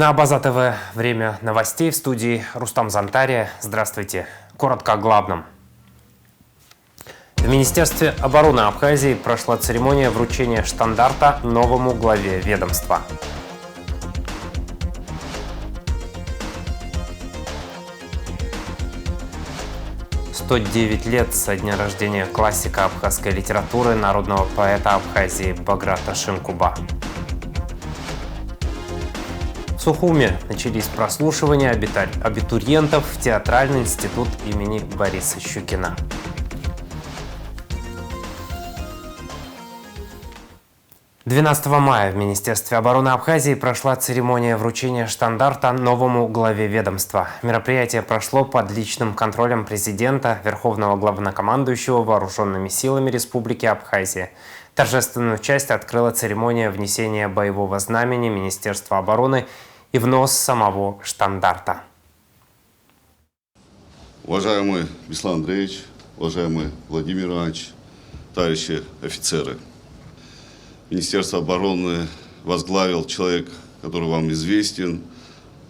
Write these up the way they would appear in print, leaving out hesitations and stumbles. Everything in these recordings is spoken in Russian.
На Абаза ТВ время новостей, в студии Рустам Зантария. Здравствуйте. Коротко о главном. В Министерстве обороны Абхазии прошла церемония вручения штандарта новому главе ведомства. «109 лет со дня рождения классика абхазской литературы, народного поэта Абхазии Баграта Шимкуба». В Сухуме начались прослушивания абитуриентов в Театральный институт имени Бориса Щукина. «12 мая в Министерстве обороны Абхазии прошла церемония вручения штандарта новому главе ведомства. Мероприятие прошло под личным контролем президента, Верховного главнокомандующего Вооруженными силами Республики Абхазия. Торжественную часть открыла церемония внесения боевого знамени Министерства обороны и внос самого штандарта. Уважаемый Беслан Андреевич, уважаемый Владимир Иванович, товарищи офицеры. Министерство обороны возглавил человек, который вам известен.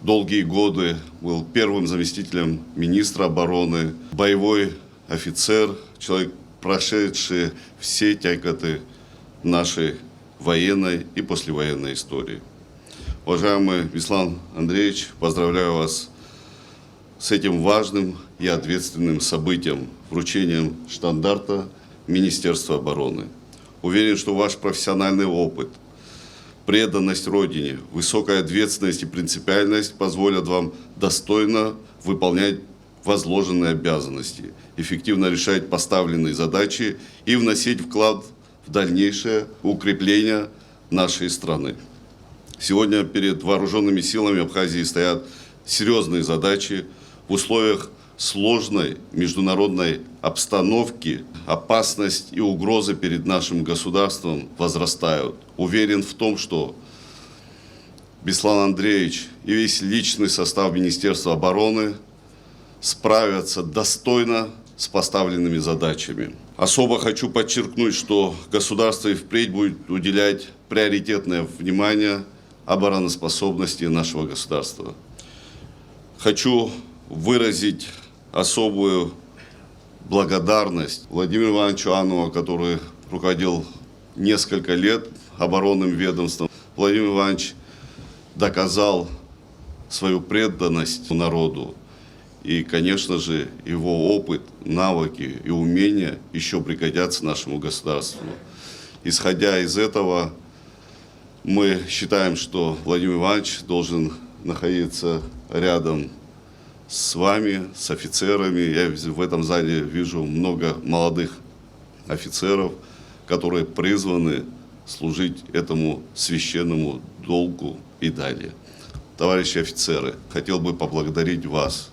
Долгие годы был первым заместителем министра обороны, боевой офицер, человек, прошедший все тяготы нашей военной и послевоенной истории. Уважаемый Беслан Андреевич, поздравляю вас с этим важным и ответственным событием, вручением штандарта Министерства обороны. Уверен, что ваш профессиональный опыт, преданность Родине, высокая ответственность и принципиальность позволят вам достойно выполнять возложенные обязанности, эффективно решать поставленные задачи и вносить вклад в дальнейшее укрепление нашей страны. Сегодня перед вооруженными силами Абхазии стоят серьезные задачи в условиях сложной международной обстановки. Опасность и угрозы перед нашим государством возрастают. Уверен в том, что Беслан Андреевич и весь личный состав Министерства обороны справятся достойно с поставленными задачами. Особо хочу подчеркнуть, что государство и впредь будет уделять приоритетное внимание обороноспособности нашего государства. Хочу выразить особую благодарность Владимиру Ивановичу Аннову, который руководил несколько лет оборонным ведомством. Владимир Иванович доказал свою преданность народу. И, конечно же, его опыт, навыки и умения еще пригодятся нашему государству. Исходя из этого, мы считаем, что Владимир Иванович должен находиться рядом с вами, с офицерами. Я в этом зале вижу много молодых офицеров, которые призваны служить этому священному долгу и далее. Товарищи офицеры, хотел бы поблагодарить вас,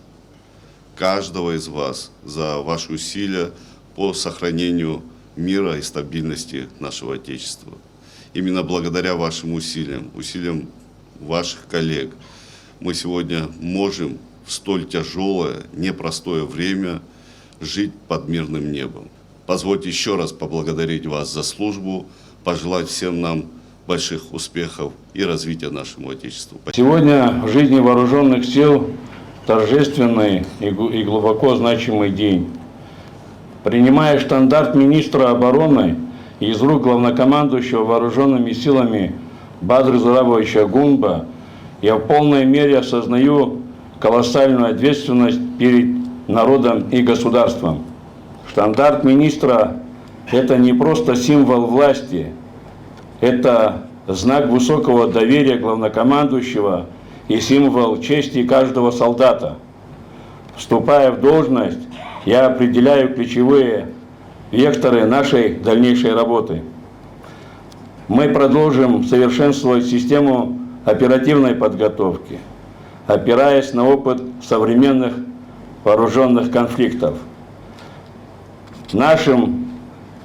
каждого из вас, за ваши усилия по сохранению мира и стабильности нашего Отечества. Именно благодаря вашим усилиям ваших коллег, мы сегодня можем в столь тяжелое, непростое время жить под мирным небом. Позвольте еще раз поблагодарить вас за службу, пожелать всем нам больших успехов и развития нашему Отечеству. Сегодня в жизни вооруженных сил торжественный и глубоко значимый день. Принимая штандарт министра обороны из рук главнокомандующего вооруженными силами Бадры Зурабовича Гунба, я в полной мере осознаю колоссальную ответственность перед народом и государством. Штандарт министра – это не просто символ власти, это знак высокого доверия главнокомандующего и символ чести каждого солдата. Вступая в должность, я определяю ключевые векторы нашей дальнейшей работы. Мы продолжим совершенствовать систему оперативной подготовки, опираясь на опыт современных вооруженных конфликтов. Нашим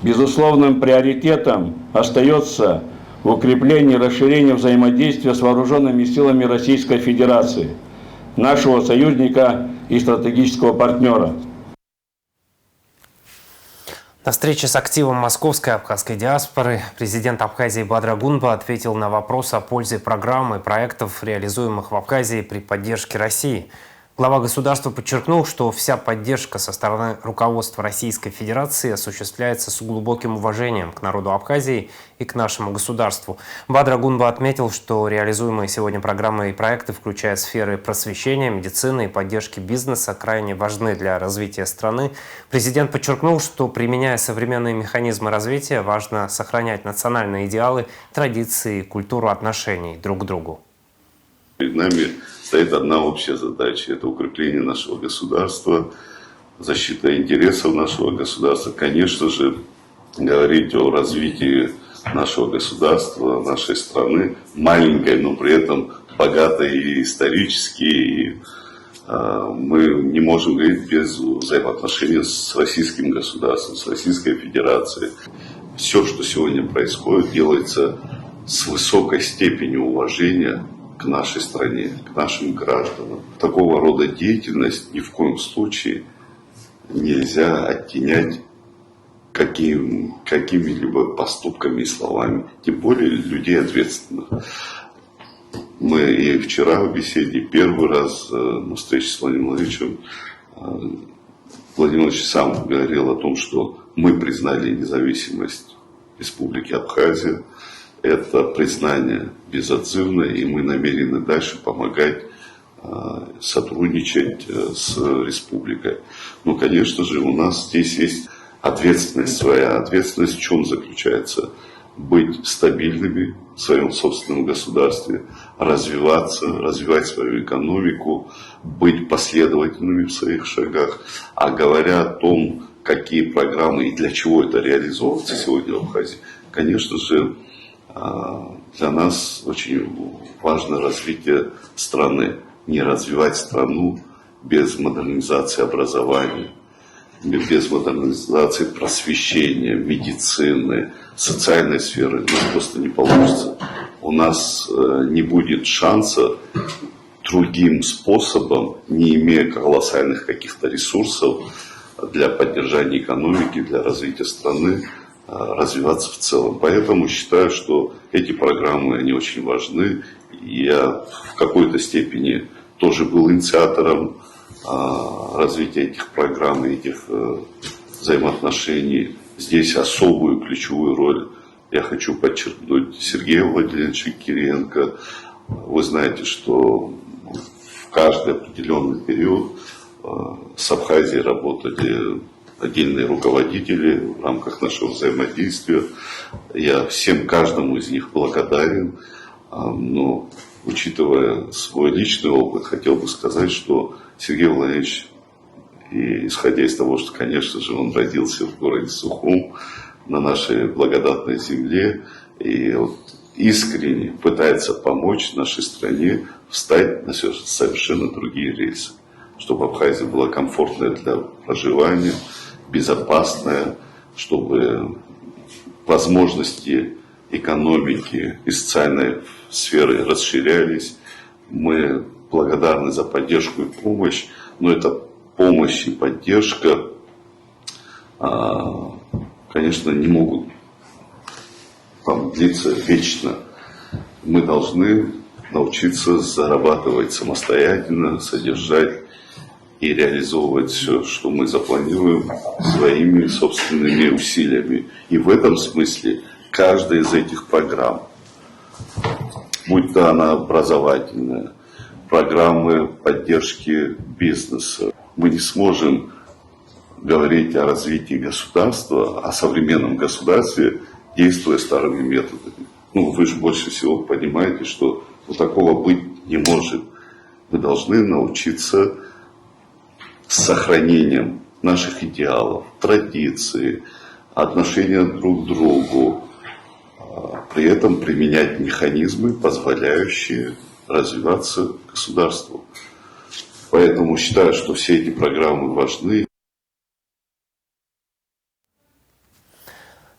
безусловным приоритетом остается укрепление и расширение взаимодействия с вооруженными силами Российской Федерации, нашего союзника и стратегического партнера. На встрече с активом московской абхазской диаспоры президент Абхазии Бадыр Гунба ответил на вопрос о пользе программ и проектов, реализуемых в Абхазии при поддержке России. Глава государства подчеркнул, что вся поддержка со стороны руководства Российской Федерации осуществляется с глубоким уважением к народу Абхазии и к нашему государству. Бадыр Гунба отметил, что реализуемые сегодня программы и проекты, включая сферы просвещения, медицины и поддержки бизнеса, крайне важны для развития страны. Президент подчеркнул, что, применяя современные механизмы развития, важно сохранять национальные идеалы, традиции и культуру отношений друг к другу. Перед нами стоит одна общая задача – это укрепление нашего государства, защита интересов нашего государства. Конечно же, говорить о развитии нашего государства, нашей страны, маленькой, но при этом богатой и исторически. И, мы не можем говорить без взаимоотношений с российским государством, с Российской Федерацией. Все, что сегодня происходит, делается с высокой степенью уважения к нашей стране, к нашим гражданам. Такого рода деятельность ни в коем случае нельзя оттенять какими-либо поступками и словами, тем более людей ответственных. Мы и вчера в беседе, первый раз на встрече с Владимиром Владимировичем, Владимир Владимирович сам говорил о том, что мы признали независимость Республики Абхазия. Это признание безотзывное, и мы намерены дальше помогать, сотрудничать с республикой. Но, конечно же, у нас здесь есть ответственность своя. Ответственность в чем заключается? Быть стабильными в своем собственном государстве, развиваться, развивать свою экономику, быть последовательными в своих шагах. А говоря о том, какие программы и для чего это реализовывается сегодня в Абхазии, конечно же, для нас очень важно развитие страны. Не развивать страну без модернизации образования, без модернизации просвещения, медицины, социальной сферы. У нас просто не получится. У нас не будет шанса другим способом, не имея колоссальных каких-то ресурсов для поддержания экономики, для развития страны, развиваться в целом. Поэтому считаю, что эти программы, они очень важны. Я в какой-то степени тоже был инициатором развития этих программ, этих взаимоотношений. Здесь особую ключевую роль я хочу подчеркнуть Сергея Владимировича Кириенко. Вы знаете, что в каждый определенный период с Абхазией работали отдельные руководители в рамках нашего взаимодействия. Я всем, каждому из них благодарен. Но, учитывая свой личный опыт, хотел бы сказать, что Сергей Владимирович, и исходя из того, что, конечно же, он родился в городе Сухум, на нашей благодатной земле, и вот искренне пытается помочь нашей стране встать на совершенно другие рельсы, чтобы Абхазия была комфортная для проживания, безопасная, чтобы возможности экономики и социальной сферы расширялись. Мы благодарны за поддержку и помощь, но эта помощь и поддержка, конечно, не могут длиться вечно. Мы должны научиться зарабатывать самостоятельно, содержать и реализовывать все, что мы запланируем, своими собственными усилиями. И в этом смысле каждая из этих программ, будь то она образовательная, программы поддержки бизнеса, мы не сможем говорить о развитии государства, о современном государстве, действуя старыми методами. Вы же больше всего понимаете, что такого быть не может. Мы должны научиться с сохранением наших идеалов, традиций, отношения друг к другу, при этом применять механизмы, позволяющие развиваться государству. Поэтому считаю, что все эти программы важны.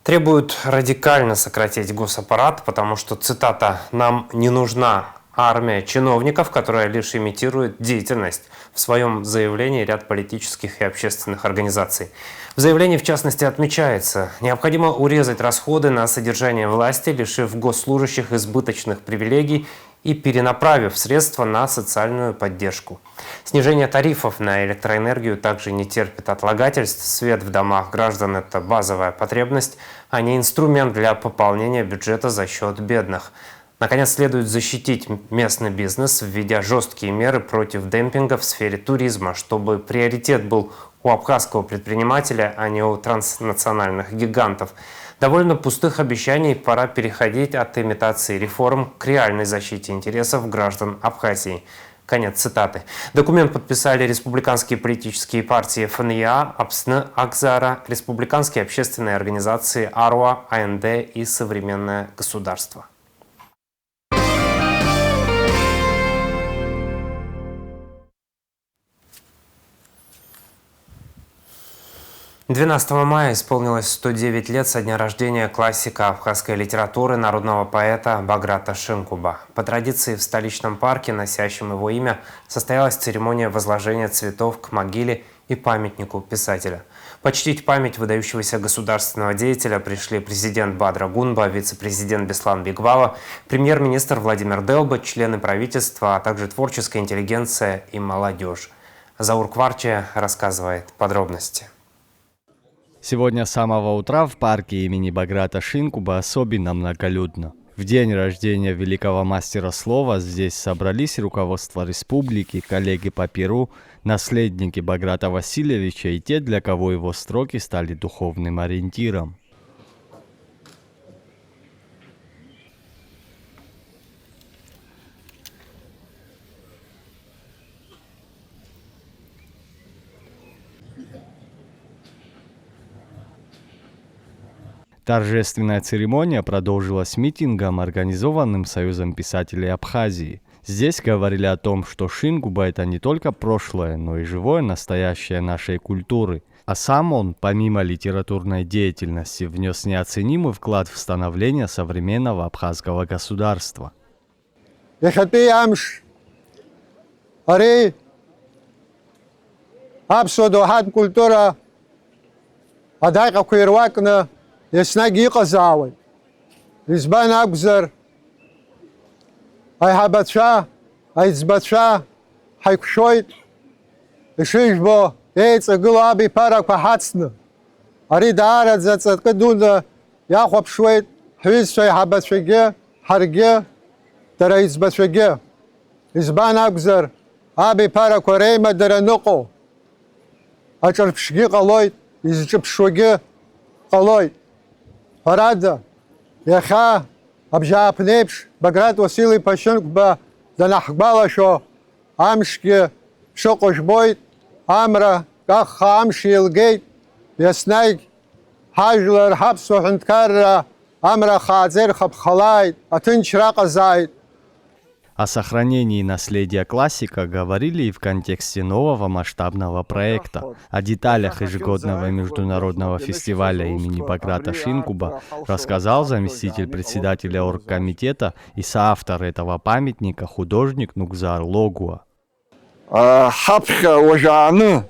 Требуют радикально сократить госаппарат, потому что, цитата, «нам не нужна армия чиновников, которая лишь имитирует деятельность. В своем заявлении ряд политических и общественных организаций. В заявлении, в частности, отмечается, необходимо урезать расходы на содержание власти, лишив госслужащих избыточных привилегий и перенаправив средства на социальную поддержку. Снижение тарифов на электроэнергию также не терпит отлагательств. Свет в домах граждан – это базовая потребность, а не инструмент для пополнения бюджета за счет бедных. Наконец, следует защитить местный бизнес, введя жесткие меры против демпинга в сфере туризма, чтобы приоритет был у абхазского предпринимателя, а не у транснациональных гигантов. Довольно пустых обещаний, пора переходить от имитации реформ к реальной защите интересов граждан Абхазии. Конец цитаты. Документ подписали республиканские политические партии ФНЯ, АПСН, Акзара, республиканские общественные организации АРУА, АНД и Современное государство. 12 мая исполнилось 109 лет со дня рождения классика абхазской литературы, народного поэта Баграта Шинкуба. По традиции в столичном парке, носящем его имя, состоялась церемония возложения цветов к могиле и памятнику писателя. Почтить память выдающегося государственного деятеля пришли президент Бадра Гунба, вице-президент Беслан Бигвала, премьер-министр Владимир Делба, члены правительства, а также творческая интеллигенция и молодежь. Заур Кварчия рассказывает подробности. Сегодня с самого утра в парке имени Баграта Шинкуба особенно многолюдно. В день рождения великого мастера слова здесь собрались руководство республики, коллеги по Перу, наследники Баграта Васильевича и те, для кого его строки стали духовным ориентиром. Торжественная церемония продолжилась митингом, организованным Союзом писателей Абхазии. Здесь говорили о том, что Шинкуба – это не только прошлое, но и живое настоящее нашей культуры. А сам он, помимо литературной деятельности, внес неоценимый вклад в становление современного абхазского государства. Яснаг иҟазаауеит. Избан акәзар, аиҳабацәа, аиҵбацәа ҳаиқәшәоит, ишыжәбо еиҵагылоу абиԥарақәа ҳацны. Ари даараӡа ҵакы дуны иахәаԥшуеит ҳҩызцәа аиҳабацәагьы, ҳаргьы, дара аиҵбацәагьы. Избан акәзар, абиԥарақәа реимадара ныҟоу. Аҿырԥшгьы ҟалоит, изҿыԥшуагьы ҟалоит. Парада, иахьа абжьааԥнеиԥш Баграт Василиԥа Шинкуба данаҳгәалашәо амшгьы шыҟоу жәбоит, амра кахха амш еилгеит, иаснагь ҳажәлар ҳаԥсуа ҳәынҭқарра амра хааӡа ирхаԥхалааит, аҭынчра аҟазааит. О сохранении наследия классика говорили и в контексте нового масштабного проекта. О деталях ежегодного международного фестиваля имени Баграта Шинкуба рассказал заместитель председателя оргкомитета и соавтор этого памятника художник Нугзар Логуа. Хапха ожаны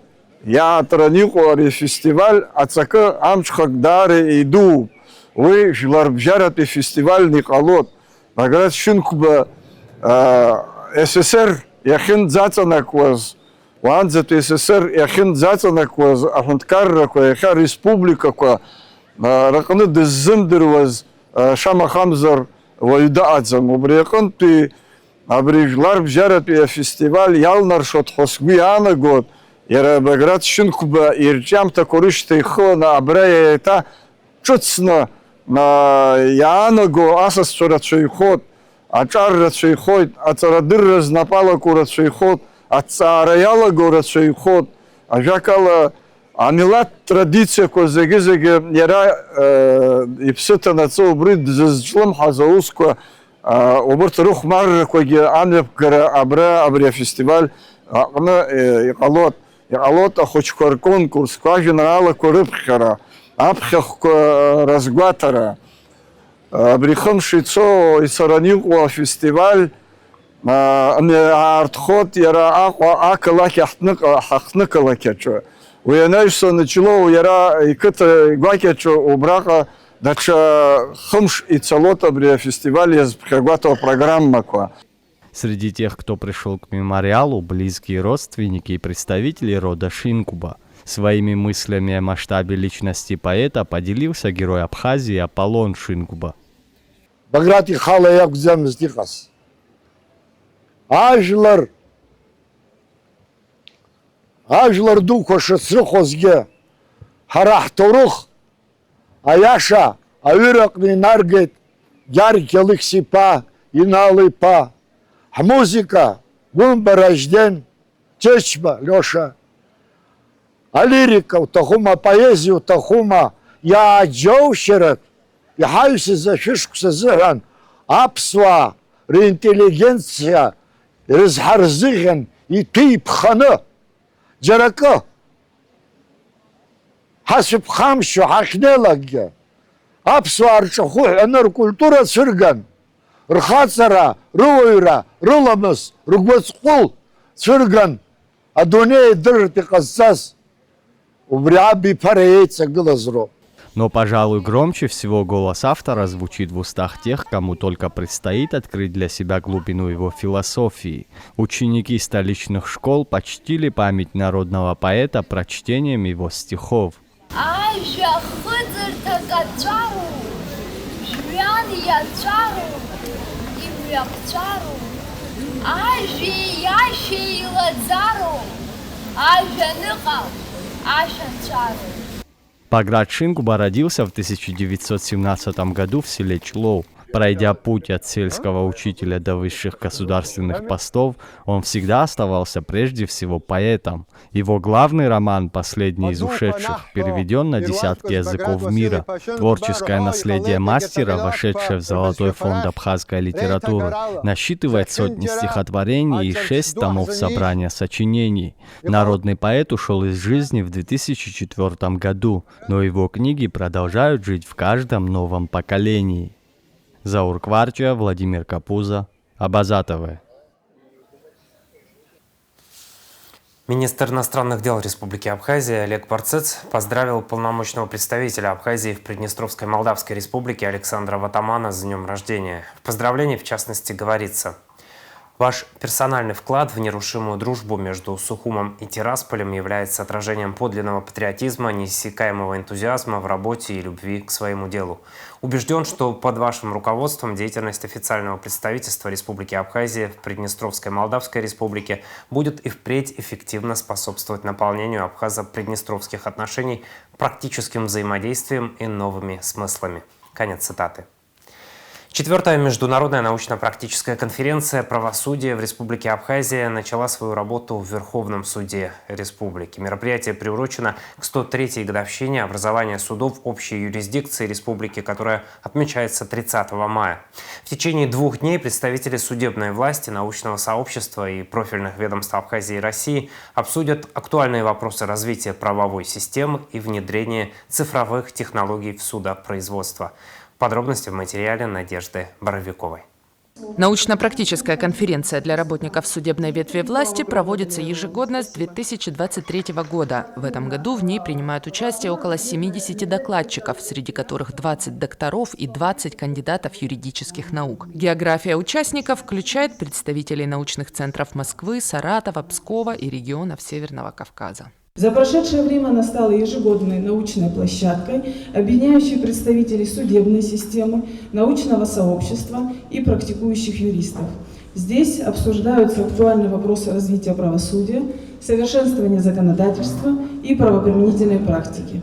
я траниқуари фестиваль ацакы амчхак дары иду. Вы жларбжараты фестиваль Николот Баграт Шинкуба СССР иахьын дзаҵанакуаз, уаанӡатәи СССР иахьын дзаҵанакуаз аҳәынҭқаррақәа, иахьа республикақәа рҟны дыззымдыруаз шамахамзар уаҩ дыҟаӡам. Убри аҟынтәи абри жәлар бжьаратәи афестиваль иалнаршоҭ сгәы иаанагоит, иара Баграт Шинкуба ирҿиамҭақәа рышьҭа ихыланы абра еиҭа ҿыцны иаанаго асасцәа рацәаҩхоит. Аҿар рацәаҩхоит, аҵарадырра знапалақәоу рацәаҩхоит, аҭҵаара иалагоу рацәаҩхоит. Ажәакала, амилаҭ традициақәа зегьы-зегьы иара иԥсы ҭанаҵы убри дзызҿлымҳаз аусқәа, убырҭ рыхәмаррақәагьы амҩаԥгара абри афестиваль аҟны иҟалоит. Иҟалоит ахәыҷқәа рконкурсқәа, ажәеинраалақәа рыԥхьара, аԥхьахәқәа разгәаҭара. Абри хымш ицо ицараниҟоу афестиваль артхот яра акалаки ахныкалакячу. Уянайшо начало яра икыта гвакячу убрака дача хымш и цалота бре фестивале какого-то программа ква. Среди тех, кто пришел к мемориалу, близкие родственники и представители рода Шинкуба. Своими мыслями о масштабе личности поэта поделился герой Абхазии Аполлон Шинкуба. Баграти хала як земстихас. Ажлар дуко шцрхозге харахторух аяша авиракни наргет яркелых сипа иналыпа музыка гумбаражден чечба Леша а лирика тахума поэзию тахума я джоушерет я хайся за фишку сазыган апсва реинтеллигенция разхарзыган и ты пхана Джарака хасып хамшу хахнелагя апсварчаху анар культура сырган рхацара руйра руламас ругвацкул сырган адоне дырти кассас убряби пареется глазро. Но, пожалуй, громче всего голос автора звучит в устах тех, кому только предстоит открыть для себя глубину его философии. Ученики столичных школ почтили память народного поэта прочтением его стихов. Баграт Шинкуба родился в 1917 году в селе Члоу. Пройдя путь от сельского учителя до высших государственных постов, он всегда оставался прежде всего поэтом. Его главный роман «Последний из ушедших» переведен на десятки языков мира. Творческое наследие мастера, вошедшее в Золотой фонд абхазской литературы, насчитывает сотни стихотворений и 6 томов собрания сочинений. Народный поэт ушел из жизни в 2004 году, но его книги продолжают жить в каждом новом поколении. Заур Кварча, Владимир Капуза, Абаза ТВ. Министр иностранных дел Республики Абхазия Олег Барцец поздравил полномочного представителя Абхазии в Приднестровской Молдавской Республике Александра Ватамана с днем рождения. В поздравлении, в частности, говорится: «Ваш персональный вклад в нерушимую дружбу между Сухумом и Тирасполем является отражением подлинного патриотизма, неиссякаемого энтузиазма в работе и любви к своему делу. Убежден, что под вашим руководством деятельность официального представительства Республики Абхазия в Приднестровской Молдавской Республике будет и впредь эффективно способствовать наполнению абхазо-приднестровских отношений практическим взаимодействием и новыми смыслами». Конец цитаты. 4-я международная научно-практическая конференция «Правосудие» в Республике Абхазия начала свою работу в Верховном суде республики. Мероприятие приурочено к 103-й годовщине образования судов общей юрисдикции республики, которая отмечается 30 мая. В течение 2 дней представители судебной власти, научного сообщества и профильных ведомств Абхазии и России обсудят актуальные вопросы развития правовой системы и внедрения цифровых технологий в судопроизводство. Подробности в материале Надежды Боровиковой. Научно-практическая конференция для работников судебной ветви власти проводится ежегодно с 2023 года. В этом году в ней принимают участие около 70 докладчиков, среди которых 20 докторов и 20 кандидатов юридических наук. География участников включает представителей научных центров Москвы, Саратова, Пскова и регионов Северного Кавказа. За прошедшее время она стала ежегодной научной площадкой, объединяющей представителей судебной системы, научного сообщества и практикующих юристов. Здесь обсуждаются актуальные вопросы развития правосудия, совершенствования законодательства и правоприменительной практики.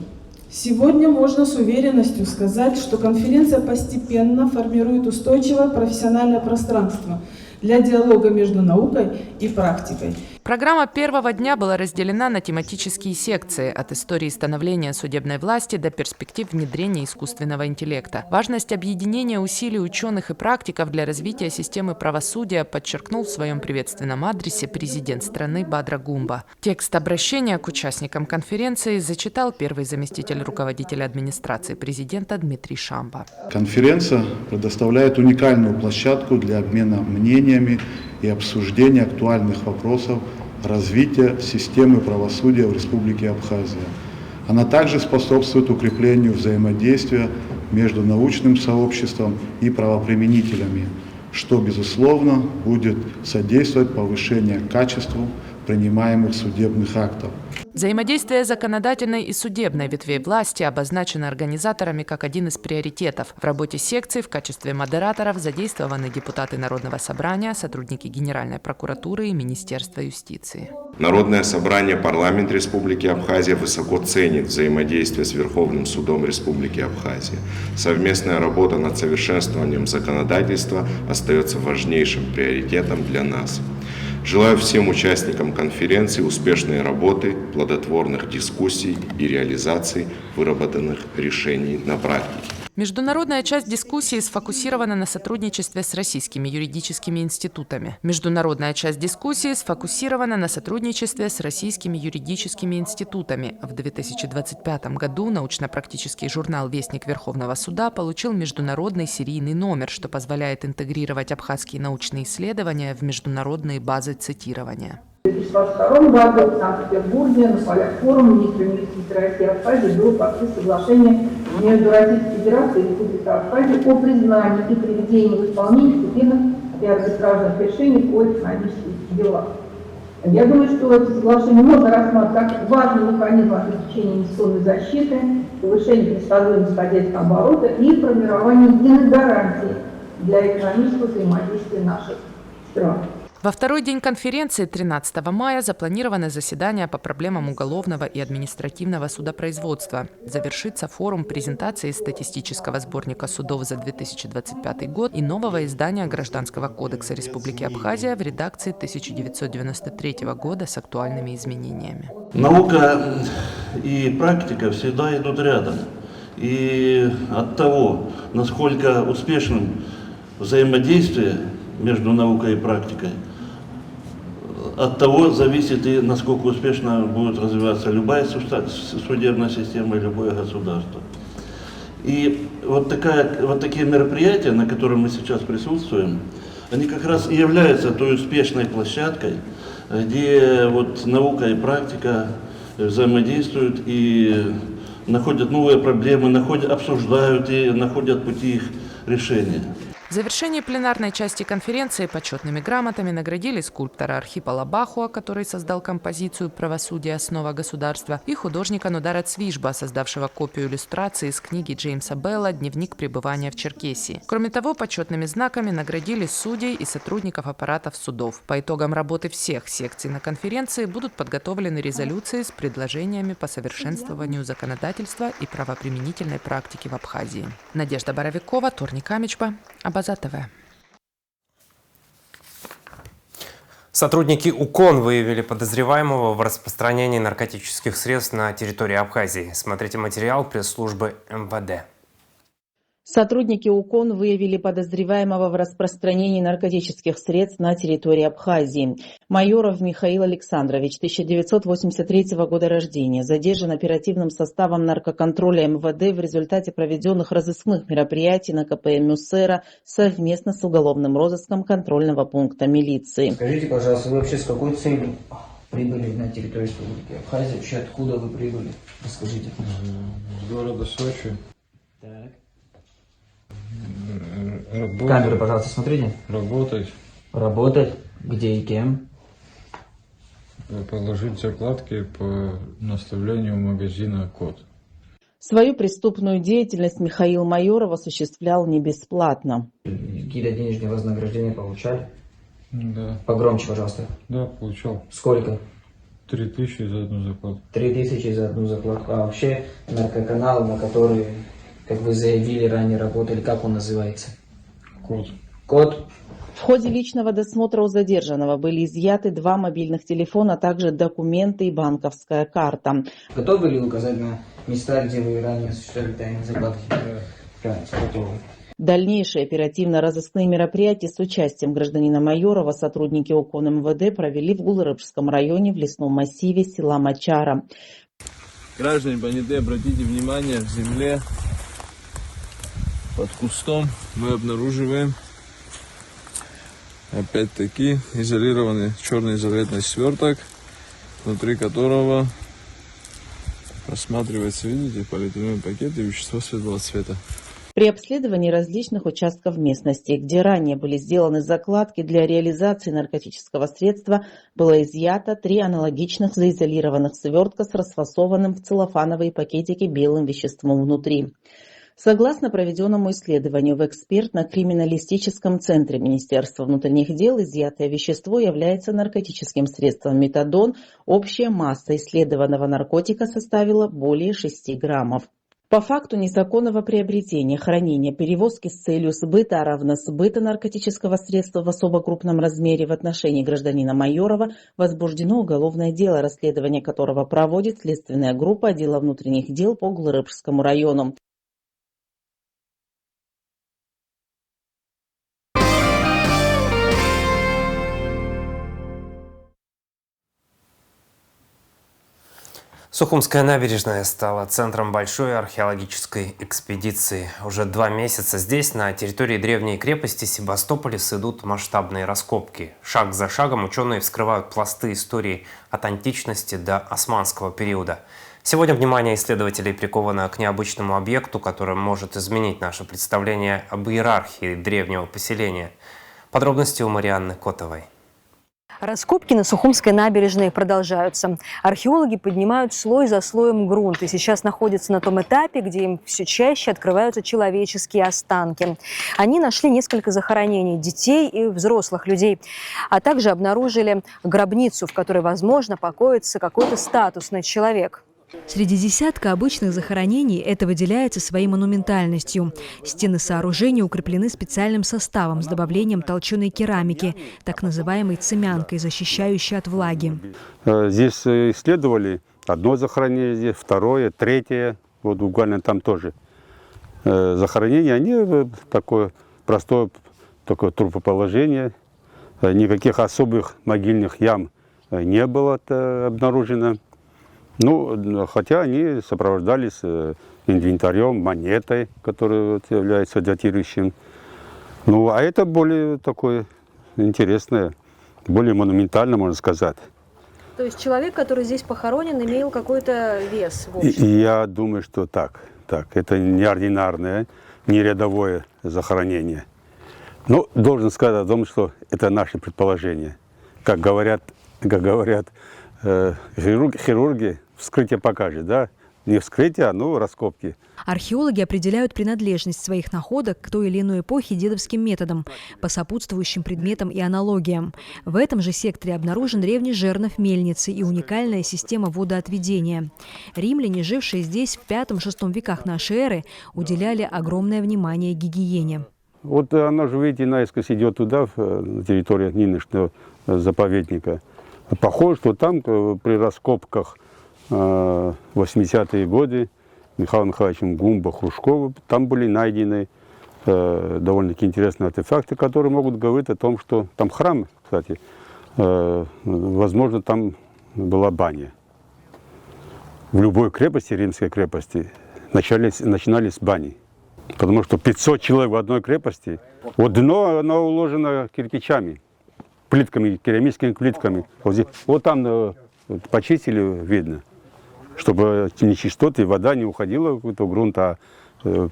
Сегодня можно с уверенностью сказать, что конференция постепенно формирует устойчивое профессиональное пространство для диалога между наукой и практикой. Программа первого дня была разделена на тематические секции от истории становления судебной власти до перспектив внедрения искусственного интеллекта. Важность объединения усилий ученых и практиков для развития системы правосудия подчеркнул в своем приветственном адресе президент страны Бадра Гумба. Текст обращения к участникам конференции зачитал первый заместитель руководителя администрации президента Дмитрий Шамба. Конференция предоставляет уникальную площадку для обмена мнениями и обсуждение актуальных вопросов развития системы правосудия в Республике Абхазия. Она также способствует укреплению взаимодействия между научным сообществом и правоприменителями, что, безусловно, будет содействовать повышению качества принимаемых судебных актов. Взаимодействие законодательной и судебной ветвей власти обозначено организаторами как один из приоритетов. В работе секции в качестве модераторов задействованы депутаты Народного собрания, сотрудники Генеральной прокуратуры и Министерства юстиции. Народное собрание парламент Республики Абхазия высоко ценит взаимодействие с Верховным судом Республики Абхазия. Совместная работа над совершенствованием законодательства остается важнейшим приоритетом для нас. Желаю всем участникам конференции успешной работы, плодотворных дискуссий и реализации выработанных решений на практике. Международная часть дискуссии сфокусирована на сотрудничестве с российскими юридическими институтами. Международная часть дискуссии сфокусирована на сотрудничестве с российскими юридическими институтами. В 2025 году научно-практический журнал «Вестник Верховного суда» получил международный серийный номер, что позволяет интегрировать абхазские научные исследования в международные базы цитирования. В 2022 году в Санкт-Петербурге на полях форума министра юстиции России Абхазии было подписано соглашение между Российской Федерацией и Республикой Абхазия о признании и приведении в исполнение судебных и арбитражных решений по экономических делах. Я думаю, что это соглашение можно рассматривать как важный механизм обеспечения инвестиционной защиты, повышения предсказуемости хозяйственного оборота и формирования единых гарантий для экономического взаимодействия наших стран. Во второй день конференции 13 мая запланированы заседания по проблемам уголовного и административного судопроизводства. Завершится форум презентации статистического сборника судов за 2025 год и нового издания Гражданского кодекса Республики Абхазия в редакции 1993 года с актуальными изменениями. Наука и практика всегда идут рядом. И от того, насколько успешным взаимодействие между наукой и практикой, от того зависит и насколько успешно будет развиваться любая судебная система и любое государство. И вот такие мероприятия, на которых мы сейчас присутствуем, они как раз и являются той успешной площадкой, где вот наука и практика взаимодействуют и находят новые проблемы, обсуждают и находят пути их решения. В завершении пленарной части конференции почетными грамотами наградили скульптора Архипа Лабахуа, который создал композицию «Правосудие. Основа государства», и художника Нодара Цвижба, создавшего копию иллюстрации из книги Джеймса Белла «Дневник пребывания в Черкесии». Кроме того, почетными знаками наградили судей и сотрудников аппаратов судов. По итогам работы всех секций на конференции будут подготовлены резолюции с предложениями по совершенствованию законодательства и правоприменительной практики в Абхазии. Надежда Боровикова, Торник Амичба, Абаза ТВ. Сотрудники УКОН выявили подозреваемого в распространении наркотических средств на территории Абхазии. Смотрите материал пресс-службы МВД. Сотрудники УКОН выявили подозреваемого в распространении наркотических средств на территории Абхазии. Майоров Михаил Александрович, 1983 года рождения, задержан оперативным составом наркоконтроля МВД в результате проведенных разыскных мероприятий на КП Мюссера совместно с уголовным розыском контрольного пункта милиции. Скажите, пожалуйста, вы вообще с какой целью прибыли на территорию Республики Абхазия? Вообще откуда вы прибыли? Расскажите. С города Сочи. Так. Работать. Камеры, пожалуйста, смотрите. Работать. Работать? Где и кем? Положить закладки по наставлению магазина «Код». Свою преступную деятельность Михаил Майоров осуществлял не бесплатно. Какие-то денежные вознаграждения получали? Да. Погромче, пожалуйста. Да, получал. Сколько? 3000 за одну закладку. 3000 за одну закладку. А вообще наркоканал, на который, как вы заявили, ранее работали, как он называется? Код. Код? В ходе личного досмотра у задержанного были изъяты 2 мобильных телефона, а также документы и банковская карта. Готовы ли указать на места, где вы ранее осуществляли тайные закладки? Да, готовы. Дальнейшие оперативно-розыскные мероприятия с участием гражданина Майорова сотрудники УКОН МВД провели в Гулрыбском районе в лесном массиве села Мачара. Граждане Баниды, обратите внимание, в земле под кустом мы обнаруживаем опять-таки изолированный черный изолентный сверток, внутри которого просматривается, видите, полиэтиленовый пакет и вещество светлого цвета. При обследовании различных участков местности, где ранее были сделаны закладки для реализации наркотического средства, было изъято 3 аналогичных заизолированных свертка с расфасованным в целлофановые пакетики белым веществом внутри. Согласно проведенному исследованию в экспертно-криминалистическом центре Министерства внутренних дел, изъятое вещество является наркотическим средством метадон. Общая масса исследованного наркотика составила более 6 граммов. По факту незаконного приобретения, хранения, перевозки с целью сбыта, а равно сбыта наркотического средства в особо крупном размере в отношении гражданина Майорова возбуждено уголовное дело, расследование которого проводит следственная группа отдела внутренних дел по Глырыпскому району. Сухумская набережная стала центром большой археологической экспедиции. Уже 2 месяца здесь, на территории древней крепости Себастополис, идут масштабные раскопки. Шаг за шагом ученые вскрывают пласты истории от античности до османского периода. Сегодня внимание исследователей приковано к необычному объекту, который может изменить наше представление об иерархии древнего поселения. Подробности у Марианны Котовой. Раскопки на Сухумской набережной продолжаются. Археологи поднимают слой за слоем грунт и сейчас находятся на том этапе, где им все чаще открываются человеческие останки. Они нашли несколько захоронений детей и взрослых людей, а также обнаружили гробницу, в которой, возможно, покоится какой-то статусный человек. Среди десятка обычных захоронений это выделяется своей монументальностью. Стены сооружения укреплены специальным составом с добавлением толченой керамики, так называемой цемянкой, защищающей от влаги. Здесь исследовали одно захоронение, второе, третье, вот буквально там тоже. Захоронения, они такое простое такое трупоположение, никаких особых могильных ям не было обнаружено. Ну, хотя они сопровождались инвентарем, монетой, которая является датирующим. Ну, а это более такое интересное, более монументально, можно сказать. То есть человек, который здесь похоронен, имел какой-то вес в общем? Я думаю, что так. Это неординарное, не рядовое захоронение. Но должен сказать о том, что это наши предположения. Как говорят хирурги, вскрытие покажет, да? Не вскрытие, а раскопки. Археологи определяют принадлежность своих находок к той или иной эпохе дедовским методом, по сопутствующим предметам и аналогиям. В этом же секторе обнаружен древний жернов мельницы и уникальная система водоотведения. Римляне, жившие здесь в V-VI веках нашей эры, уделяли огромное внимание гигиене. Вот она же, видите, наискось идет туда, на территорию нынешнего заповедника. Похоже, что там при раскопках 80-е годы Михаилом Михайловичем Гумбо-Хрушковым там были найдены довольно-таки интересные артефакты, которые могут говорить о том, что там храм, кстати, возможно, там была баня. В любой крепости, римской крепости, начинались с бани. Потому что 500 человек в одной крепости, вот дно оно уложено кирпичами, плитками, керамическими плитками. Вот там почистили, видно, чтобы нечистоты, вода не уходила в какой-то грунт, а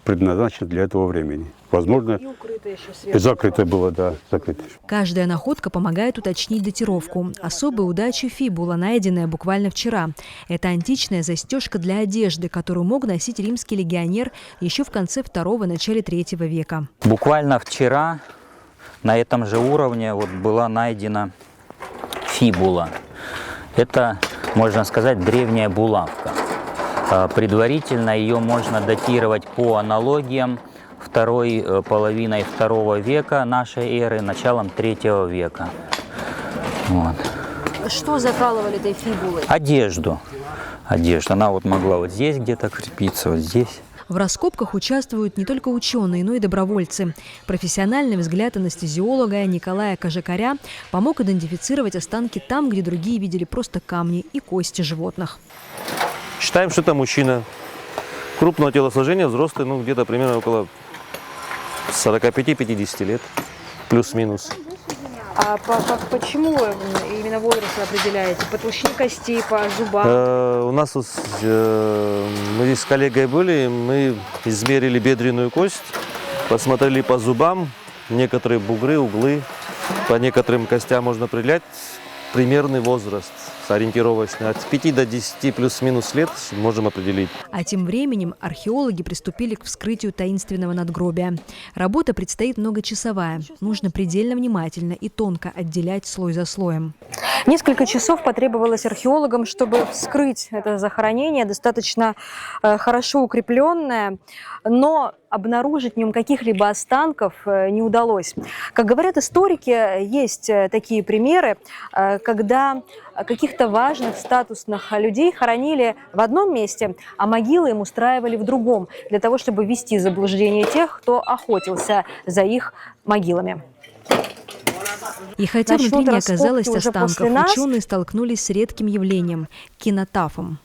предназначен для этого времени. Возможно, и закрыто было, да, закрыто. Каждая находка помогает уточнить датировку. Особой удачей фибула, найденная буквально вчера. Это античная застежка для одежды, которую мог носить римский легионер еще в конце II – начале III века. Буквально вчера на этом же уровне была найдена фибула. Это, можно сказать, древняя булавка. Предварительно ее можно датировать по аналогиям второй половиной II века нашей эры, началом III века. Вот. Что закалывали этой фибулой? Одежду. Она могла здесь где-то крепиться, вот здесь. В раскопках участвуют не только ученые, но и добровольцы. Профессиональный взгляд анестезиолога Николая Кожекаря помог идентифицировать останки там, где другие видели просто камни и кости животных. Считаем, что это мужчина. Крупного телосложения, взрослый, где-то примерно около 45-50 лет, плюс-минус. А почему именно возраст вы определяете? По толщине костей, по зубам? У нас мы здесь с коллегой были, мы измерили бедренную кость, посмотрели по зубам, некоторые бугры, углы, по некоторым костям можно определять примерный возраст, ориентировочно от 5 до 10 плюс-минус лет можем определить. А тем временем археологи приступили к вскрытию таинственного надгробия. Работа предстоит многочасовая. Нужно предельно внимательно и тонко отделять слой за слоем. Несколько часов потребовалось археологам, чтобы вскрыть это захоронение, достаточно хорошо укрепленное, но обнаружить в нем каких-либо останков не удалось. Как говорят историки, есть такие примеры, когда каких-то важных статусных людей хоронили в одном месте, а могилы им устраивали в другом, для того, чтобы ввести в заблуждение тех, кто охотился за их могилами. И хотя внутри не оказалось останков, нас ученые столкнулись с редким явлением – кинотафом.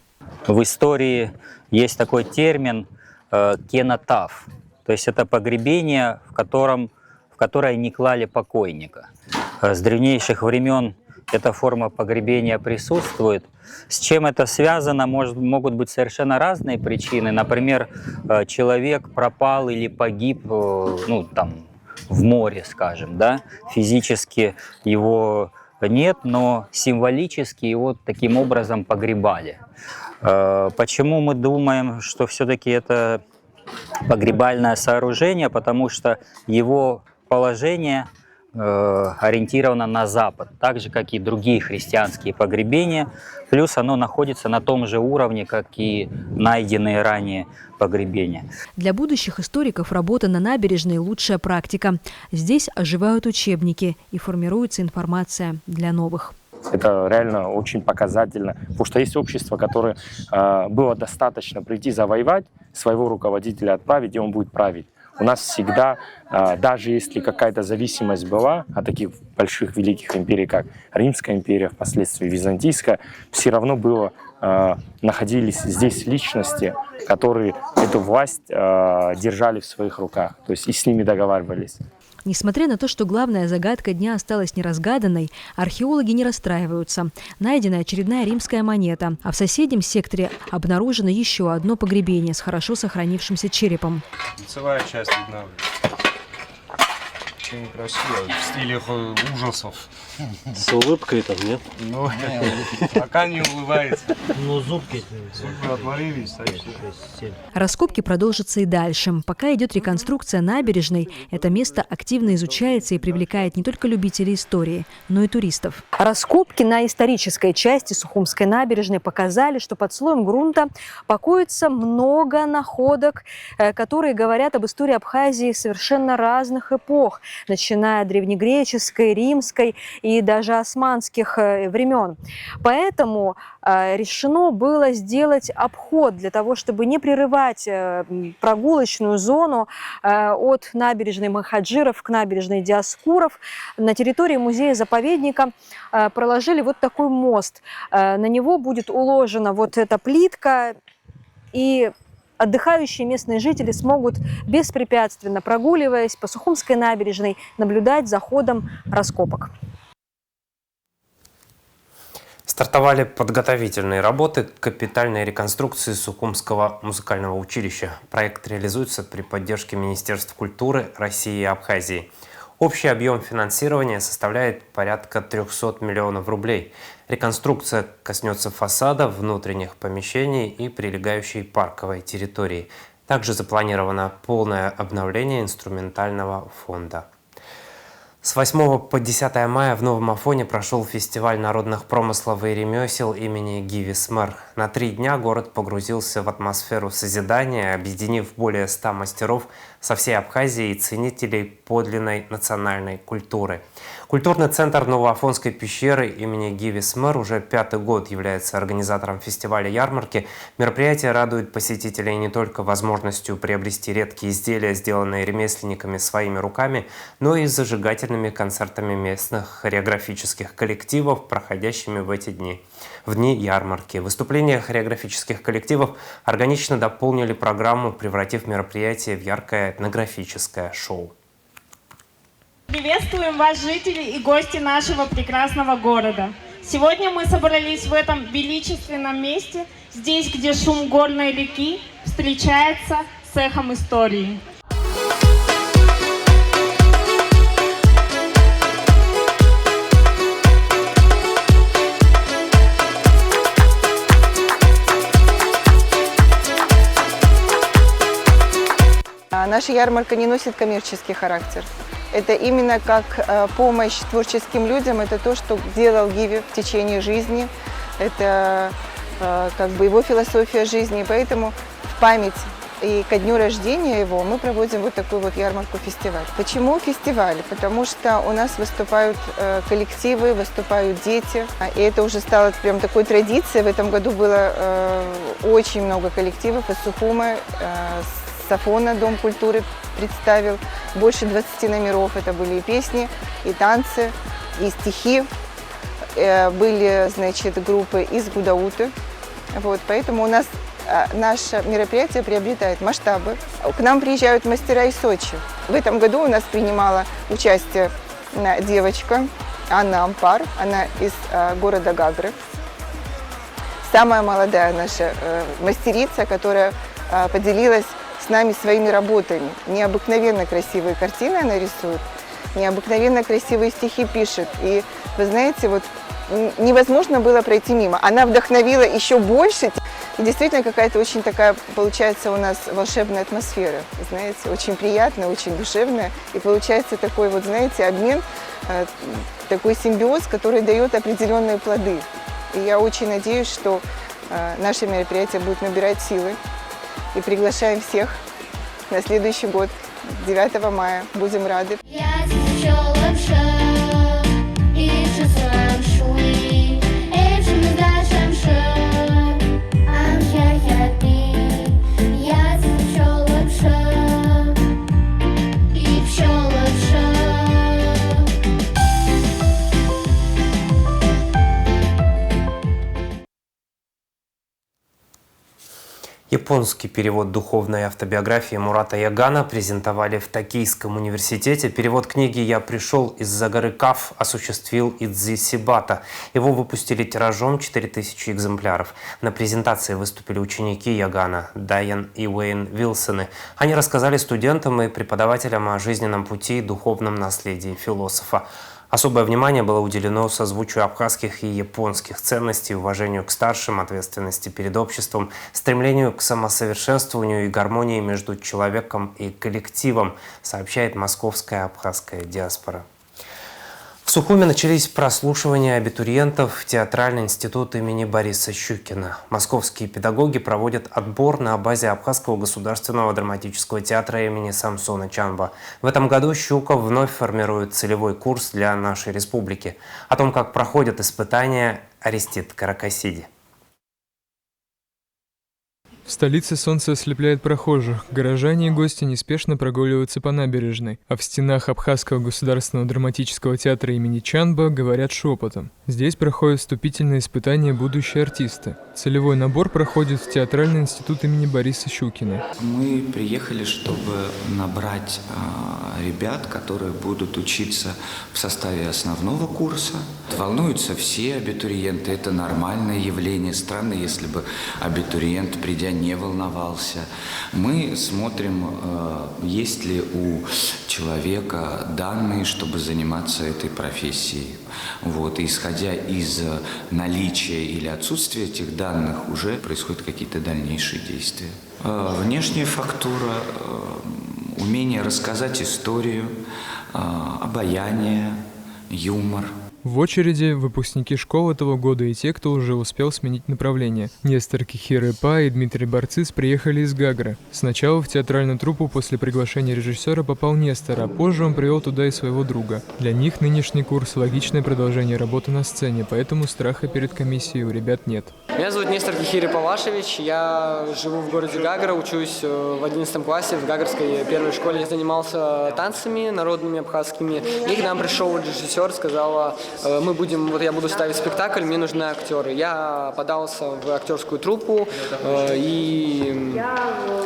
В истории есть такой термин «кенотаф». То есть это погребение, в которое не клали покойника. С древнейших времен эта форма погребения присутствует. С чем это связано, могут быть совершенно разные причины. Например, человек пропал или погиб в море, скажем, да? Физически его нет, но символически его таким образом погребали. Почему мы думаем, что все-таки это погребальное сооружение? Потому что его положение ориентировано на запад, так же, как и другие христианские погребения. Плюс оно находится на том же уровне, как и найденные ранее погребения. Для будущих историков работа на набережной – лучшая практика. Здесь оживают учебники и формируется информация для новых. Это реально очень показательно, потому что есть общество, которое было достаточно прийти завоевать, своего руководителя отправить, и он будет править. У нас всегда, даже если какая-то зависимость была от таких больших великих империй, как Римская империя, впоследствии Византийская, все равно находились здесь личности, которые эту власть держали в своих руках, то есть и с ними договаривались. Несмотря на то, что главная загадка дня осталась неразгаданной, археологи не расстраиваются. Найдена очередная римская монета, а в соседнем секторе обнаружено еще одно погребение с хорошо сохранившимся черепом. Лицевая часть видна. Очень красиво, в стиле ужасов. С улыбкой там, нет? Ну, пока не улыбается. Ну, зубки отвалились. Раскопки продолжатся и дальше. Пока идет реконструкция набережной, это место активно изучается и привлекает не только любителей истории, но и туристов. Раскопки на исторической части Сухумской набережной показали, что под слоем грунта покоится много находок, которые говорят об истории Абхазии совершенно разных эпох, начиная от древнегреческой, римской и даже османских времен. Поэтому решено было сделать обход для того, чтобы не прерывать прогулочную зону от набережной Махаджиров к набережной Диоскуров. На территории музея-заповедника проложили вот такой мост. На него будет уложена вот эта плитка, и отдыхающие местные жители смогут беспрепятственно, прогуливаясь по Сухумской набережной, наблюдать за ходом раскопок. Стартовали подготовительные работы к капитальной реконструкции Сухумского музыкального училища. Проект реализуется при поддержке Министерств культуры России и Абхазии. Общий объем финансирования составляет порядка 300 миллионов рублей. Реконструкция коснется фасада, внутренних помещений и прилегающей парковой территории. Также запланировано полное обновление инструментального фонда. С 8 по 10 мая в Новом Афоне прошел фестиваль народных промыслов и ремесел имени Гиви Смер. На 3 дня город погрузился в атмосферу созидания, объединив более 100 мастеров со всей Абхазии и ценителей подлинной национальной культуры. Культурный центр Новоафонской пещеры имени Гиви Смер уже 5-й год является организатором фестиваля ярмарки. Мероприятие радует посетителей не только возможностью приобрести редкие изделия, сделанные ремесленниками своими руками, но и зажигательными концертами местных хореографических коллективов, проходящими в эти дни. В дни ярмарки. Выступления хореографических коллективов органично дополнили программу, превратив мероприятие в яркое этнографическое шоу. Приветствуем вас, жители и гости нашего прекрасного города. Сегодня мы собрались в этом величественном месте, здесь, где шум горной реки встречается с эхом истории. Наша ярмарка не носит коммерческий характер. Это именно как помощь творческим людям, это то, что делал Гиви в течение жизни, это как бы его философия жизни. И поэтому в память и ко дню рождения его мы проводим вот такую вот ярмарку-фестиваль. Почему фестиваль? Потому что у нас выступают коллективы, выступают дети. И это уже стало прям такой традицией. В этом году было очень много коллективов из Сухума, Сафона, Дом культуры представил больше 20 номеров. Это были и песни, и танцы, и стихи. Были, значит, группы из Гудауты. Вот, поэтому у нас наше мероприятие приобретает масштабы. К нам приезжают мастера из Сочи. В этом году у нас принимала участие девочка Анна Ампар. Она из города Гагры. Самая молодая наша мастерица, которая поделилась с нами своими работами. Необыкновенно красивые картины она рисует, необыкновенно красивые стихи пишет. И вы знаете, вот невозможно было пройти мимо. Она вдохновила еще больше. И действительно какая-то очень такая, получается, у нас волшебная атмосфера. Знаете, очень приятная, очень душевная. И получается такой вот, знаете, обмен, такой симбиоз, который дает определенные плоды. И я очень надеюсь, что наше мероприятие будет набирать силы. И приглашаем всех на следующий год, 9 мая. Будем рады. Японский перевод духовной автобиографии Мурата Ягана презентовали в Токийском университете. Перевод книги «Я пришел из-за горы Каф» осуществил Идзи Сибата. Его выпустили тиражом 4000 экземпляров. На презентации выступили ученики Ягана, Дайан и Уэйн Вилсоны. Они рассказали студентам и преподавателям о жизненном пути и духовном наследии философа. Особое внимание было уделено созвучию абхазских и японских ценностей, уважению к старшим, ответственности перед обществом, стремлению к самосовершенствованию и гармонии между человеком и коллективом, сообщает московская абхазская диаспора. В Сухуме начались прослушивания абитуриентов в Театральный институт имени Бориса Щукина. Московские педагоги проводят отбор на базе Абхазского государственного драматического театра имени Самсона Чанба. В этом году Щуков вновь формирует целевой курс для нашей республики. О том, как проходят испытания, Арестит Каракасиди. В столице солнце ослепляет прохожих, горожане и гости неспешно прогуливаются по набережной, а в стенах Абхазского государственного драматического театра имени Чанба говорят шепотом. Здесь проходят вступительные испытания будущие артисты. Целевой набор проходит в Театральный институт имени Бориса Щукина. Мы приехали, чтобы набрать ребят, которые будут учиться в составе основного курса. Волнуются все абитуриенты, это нормальное явление. Странно, если бы абитуриент, придя, не волновался. Мы смотрим, есть ли у человека данные, чтобы заниматься этой профессией. Вот. И исходя из наличия или отсутствия этих данных, уже происходят какие-то дальнейшие действия. Внешняя фактура, умение рассказать историю, обаяние, юмор. В очереди выпускники школ этого года и те, кто уже успел сменить направление. Нестор Кихирепа и Дмитрий Барциц приехали из Гагры. Сначала в театральную труппу после приглашения режиссера попал Нестор, а позже он привел туда и своего друга. Для них нынешний курс – логичное продолжение работы на сцене, поэтому страха перед комиссией у ребят нет. Меня зовут Нестор Кихирепавашевич, я живу в городе Гагра, учусь в 11 классе в Гагрской первой школе. Я занимался танцами народными абхазскими, и к нам пришел режиссер, сказал: я буду ставить спектакль, мне нужны актеры. Я подался в актерскую труппу, и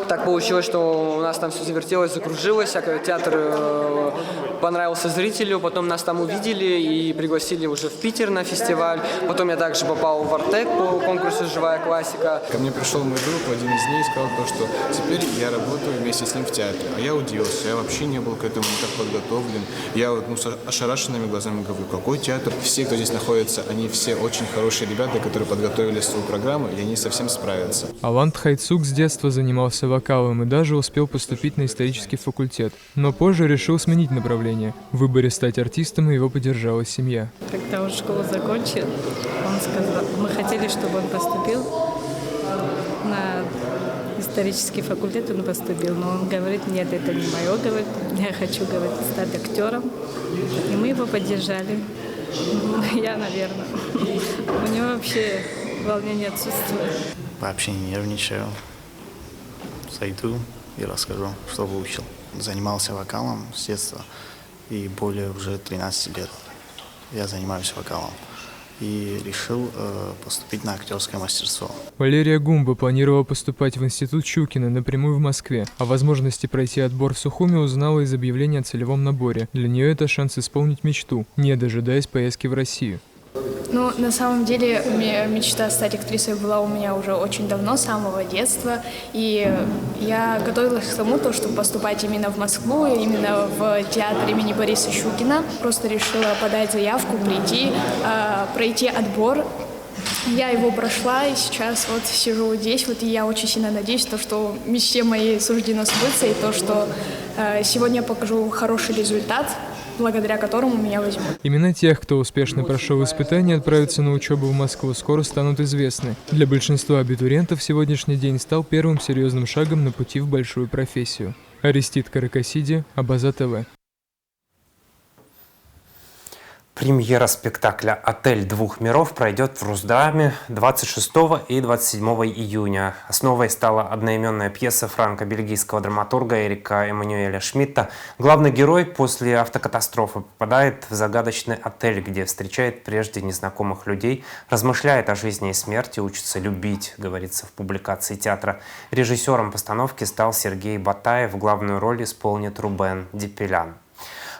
Так получилось, что у нас там все завертелось, закружилось, театр понравился зрителю, потом нас там увидели и пригласили уже в Питер на фестиваль. Потом я также попал в Артек по конкурсу «Живая классика». Ко мне пришел мой друг, один из дней, и сказал то, что теперь я работаю вместе с ним в театре. А я удивился, я вообще не был к этому никак подготовлен. Я вот с ошарашенными глазами говорю, какой театр? Все, кто здесь находится, они все очень хорошие ребята, которые подготовили свою программу, и они совсем справятся. Алан Тхайцук с детства занимался вокалом и даже успел поступить на исторический факультет. Но позже решил сменить направление. В выборе стать артистом его поддержала семья. Когда он школу закончил, он сказал, мы хотели, чтобы он поступил на исторический факультет, он поступил, но он говорит, нет, это не мое, говорит, я хочу, говорит, стать актером. И мы его поддержали. Я, наверное. У него вообще волнение отсутствует. Вообще не нервничаю. Зайду и расскажу, что выучил. Занимался вокалом с детства и более уже 13 лет я занимаюсь вокалом. И решил поступить на актерское мастерство. Валерия Гумба планировала поступать в институт Щукина напрямую в Москве. О возможности пройти отбор в Сухуми узнала из объявления о целевом наборе. Для нее это шанс исполнить мечту, не дожидаясь поездки в Россию. Ну, на самом деле, мечта стать актрисой была у меня уже очень давно, с самого детства. И я готовилась к тому, чтобы поступать именно в Москву, именно в театр имени Бориса Щукина. Просто решила подать заявку, пройти отбор. Я его прошла, и сейчас вот сижу здесь, и я очень сильно надеюсь, что мечте моей суждено сбыться, и то, что сегодня я покажу хороший результат, благодаря которому меня возьмут. Имена тех, кто успешно прошел испытания и отправится на учебу в Москву, скоро станут известны. Для большинства абитуриентов сегодняшний день стал первым серьезным шагом на пути в большую профессию. Арестит Каракасиди, Абаза ТВ. Премьера спектакля «Отель двух миров» пройдет в Русдраме 26 и 27 июня. Основой стала одноименная пьеса франко-бельгийского драматурга Эрика Эммануэля Шмидта. Главный герой после автокатастрофы попадает в загадочный отель, где встречает прежде незнакомых людей, размышляет о жизни и смерти, учится любить, говорится в публикации театра. Режиссером постановки стал Сергей Батаев. Главную роль исполнит Рубен Дипелян.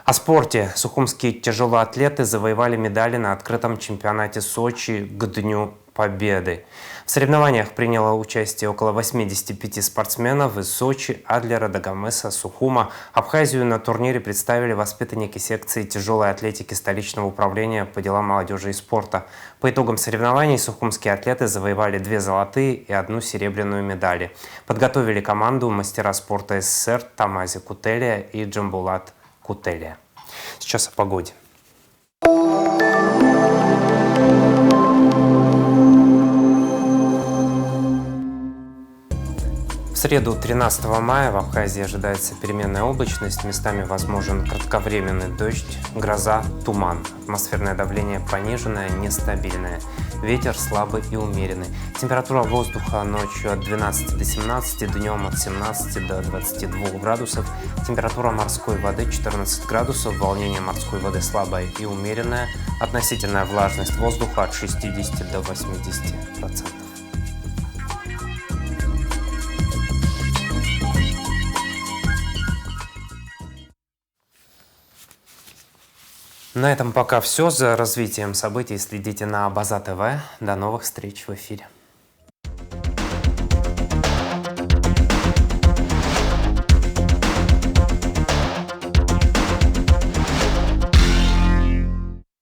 О спорте. Сухумские тяжелоатлеты завоевали медали на открытом чемпионате Сочи к Дню Победы. В соревнованиях приняло участие около 85 спортсменов из Сочи, Адлера, Дагомеса, Сухума. Абхазию на турнире представили воспитанники секции тяжелой атлетики столичного управления по делам молодежи и спорта. По итогам соревнований сухумские атлеты завоевали 2 золотые и 1 серебряную медали. Подготовили команду мастера спорта СССР Тамази Кутелия и Джамбулат Кутелия. Сейчас о погоде. В среду 13 мая в Абхазии ожидается переменная облачность, местами возможен кратковременный дождь, гроза, туман. Атмосферное давление пониженное, нестабильное. Ветер слабый и умеренный. Температура воздуха ночью от 12 до 17, днем от 17 до 22 градусов. Температура морской воды 14 градусов, волнение морской воды слабое и умеренное. Относительная влажность воздуха от 60 до 80%. На этом пока все. За развитием событий следите на Абаза ТВ. До новых встреч в эфире.